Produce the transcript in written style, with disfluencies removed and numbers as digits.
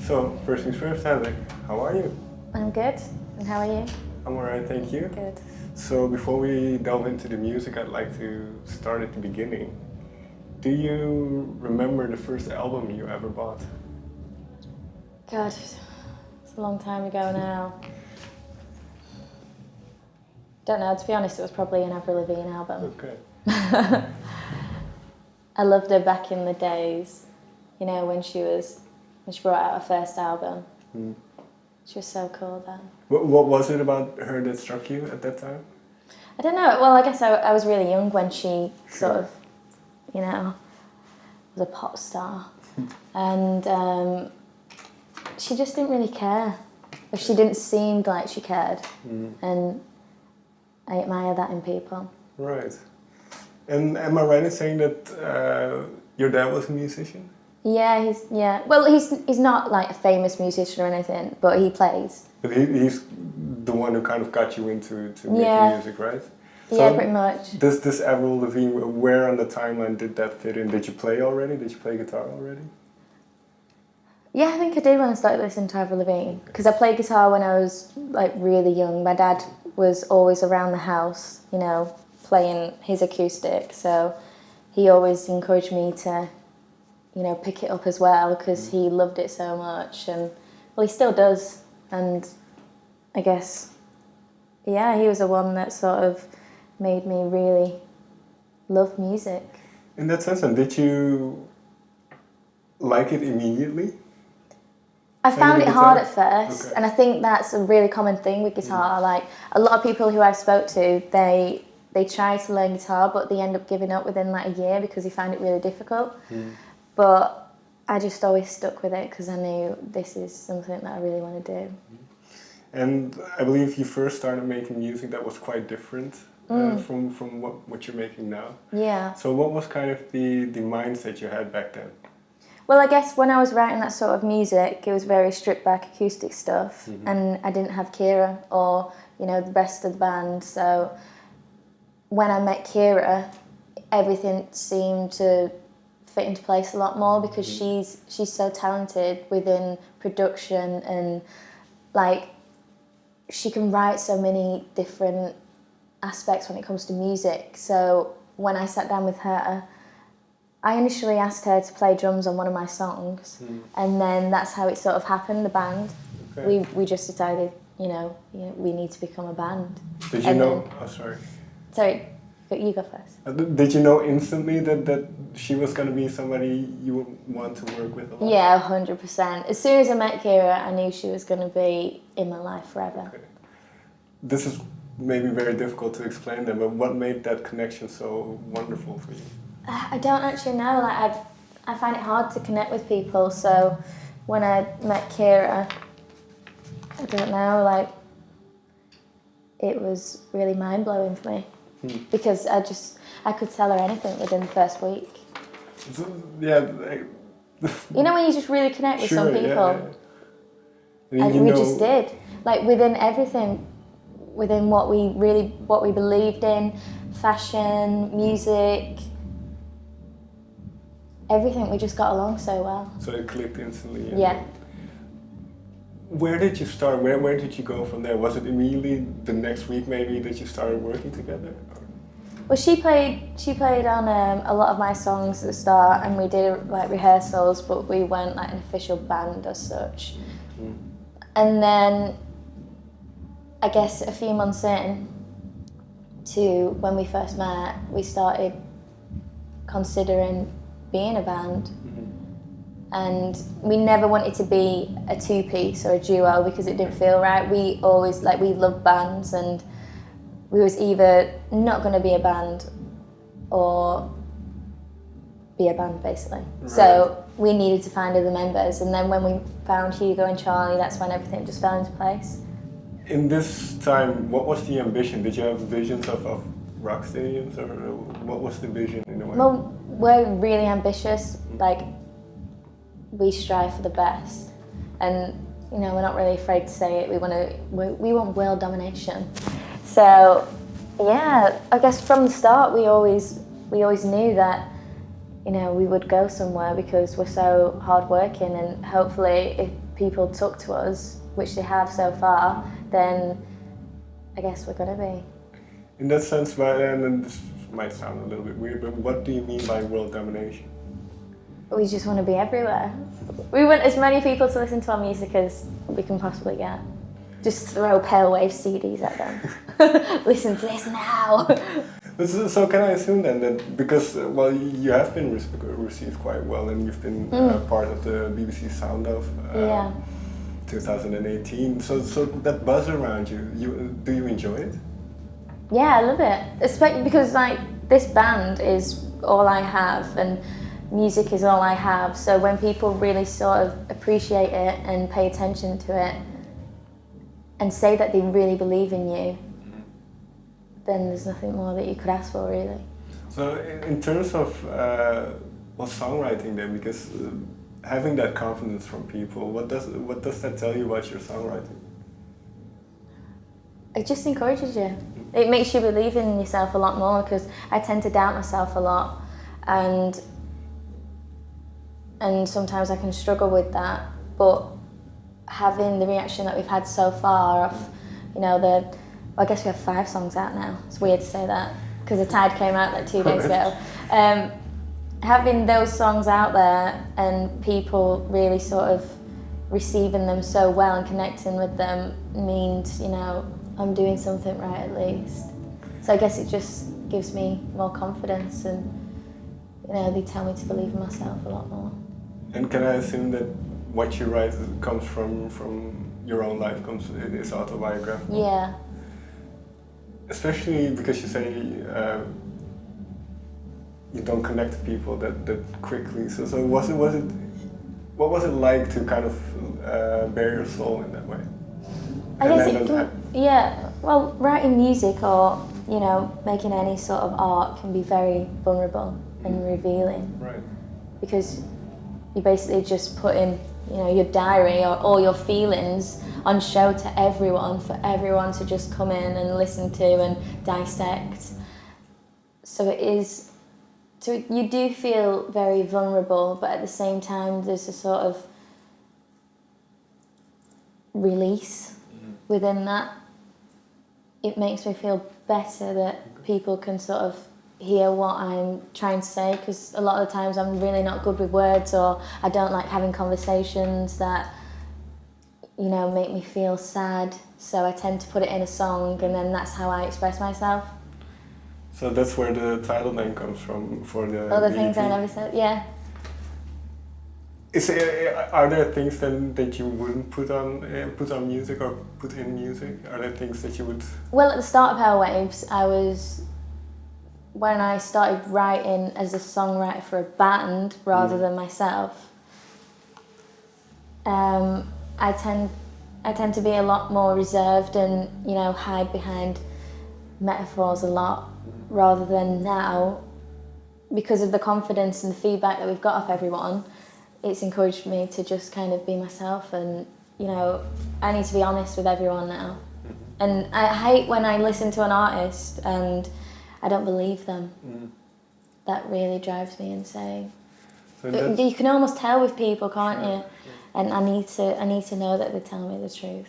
So, first things first, Heather, how are you? I'm good. And how are you? I'm alright, thank you. Good. So, before we delve into the music, I'd like to start at the beginning. Do you remember the first album you ever bought? God, it's a long time ago now. Don't know, to be honest, it was probably an Avril Lavigne album. Okay. I loved her back in the days, you know, when she brought out her first album. Mm. She was so cool then. What was it about her that struck you at that time? I don't know, well, I guess I was really young when she sort of, you know, was a pop star. And she just didn't really care. Or she didn't seem like she cared. And I admire that in people. Right. And am I right in saying that your dad was a musician? Yeah, well, he's not like a famous musician or anything, but he plays. But he's the one who kind of got you into making music, right? So yeah, pretty much. This Avril Lavigne, where on the timeline did that fit in? Did you play already? Did you play guitar already? Yeah, I think I did when I started listening to Avril Lavigne, because I played guitar when I was like really young. My dad was always around the house, you know, playing his acoustic, so he always encouraged me to, you know, pick it up as well, because he loved it so much, and well, he still does. And I guess, yeah, he was the one that sort of made me really love music. In that sense, and did you like it immediately? I found it hard at first, and I think that's a really common thing with guitar. Like, a lot of people who I've spoke to, they try to learn guitar, but they end up giving up within like a year because they find it really difficult. But I just always stuck with it because I knew this is something that I really want to do. And I believe you first started making music that was quite different from what you're making now. Yeah. So what was kind of the mindset you had back then? Well, I guess when I was writing that sort of music, it was very stripped back acoustic stuff, and I didn't have Ciara or, you know, the rest of the band. So when I met Ciara, everything seemed to fit into place a lot more, because she's so talented within production, and like she can write so many different aspects when it comes to music. So when I sat down with her, I initially asked her to play drums on one of my songs, and then that's how it sort of happened, the band. Okay. We just decided, you know, we need to become a band. Did you know... Oh, sorry. Sorry, you go first. Did you know instantly that she was going to be somebody you would want to work with a lot? Yeah, 100%. As soon as I met Ciara, I knew she was going to be in my life forever. Okay. This is maybe very difficult to explain then, but what made that connection so wonderful for you? I don't actually know. Like, I find it hard to connect with people. So when I met Ciara, I don't know. Like, it was really mind blowing for me, because I could tell her anything within the first week. So, yeah. You know when you just really connect with some people. Yeah. And we just did. Like, within everything, within what we believed in, fashion, music. Everything, we just got along so well. So it clicked instantly. Yeah. Where did you start? Where did you go from there? Was it immediately the next week maybe that you started working together? Well, she played on a lot of my songs at the start, and we did like rehearsals, but we weren't like an official band as such. And then I guess a few months in to when we first met, we started considering being a band. And we never wanted to be a two-piece or a duo, because it didn't feel right. We always, like, we loved bands, and we was either not going to be a band or be a band, basically. Right. So we needed to find other members, and then when we found Hugo and Charlie, that's when everything just fell into place. In this time, what was the ambition? Did you have visions of rock stadiums, or what was the vision in a way? Well, we're really ambitious. Like, we strive for the best, and you know, we're not really afraid to say it. We want world domination. So yeah, I guess from the start we always knew that you know, we would go somewhere because we're so hardworking, and hopefully if people took to us, which they have so far, then I guess we're gonna be. In that sense, and this might sound a little bit weird, but what do you mean by world domination? We just want to be everywhere. We want as many people to listen to our music as we can possibly get. Just throw Pale Wave CDs at them. Listen to this now. So can I assume then that because well you have been received quite well, and you've been part of the BBC Sound of 2018. So that buzz around you, do you enjoy it? Yeah, I love it. Especially because like this band is all I have, and music is all I have. So when people really sort of appreciate it and pay attention to it, and say that they really believe in you, then there's nothing more that you could ask for, really. So in terms of songwriting then, because having that confidence from people, what does that tell you about your songwriting? It just encourages you. It makes you believe in yourself a lot more, because I tend to doubt myself a lot, and sometimes I can struggle with that, but having the reaction that we've had so far of, you know, I guess we have 5 songs out now. It's weird to say that because The Tide came out like 2 days ago. Having those songs out there and people really sort of receiving them so well and connecting with them means, you know, I'm doing something right at least. So I guess it just gives me more confidence, and, you know, they tell me to believe in myself a lot more. And can I assume that what you write comes from your own life, is autobiographical? Yeah. Especially because you say you don't connect to people that quickly. So what was it like to kind of bare your soul in that way? I guess well, writing music or, you know, making any sort of art can be very vulnerable and revealing. Right. Because you basically just put in, you know, your diary or all your feelings on show to everyone, for everyone to just come in and listen to and dissect. So you do feel very vulnerable, but at the same time there's a sort of release within that. It makes me feel better that people can sort of hear what I'm trying to say, because a lot of the times I'm really not good with words, or I don't like having conversations that, you know, make me feel sad. So I tend to put it in a song, and then that's how I express myself. So that's where the title name comes from for the Other EP. things I never said, yeah. Are there things then that you wouldn't put on music or put in music? Are there things that you would? Well, at the start of Pale Waves, when I started writing as a songwriter for a band rather than myself, I tend to be a lot more reserved and, you know, hide behind metaphors a lot, rather than now, because of the confidence and the feedback that we've got off everyone. It's encouraged me to just kind of be myself, and, you know, I need to be honest with everyone now. And I hate when I listen to an artist and I don't believe them. That really drives me insane. So you can almost tell with people, can't you? And I need to know that they tell me the truth.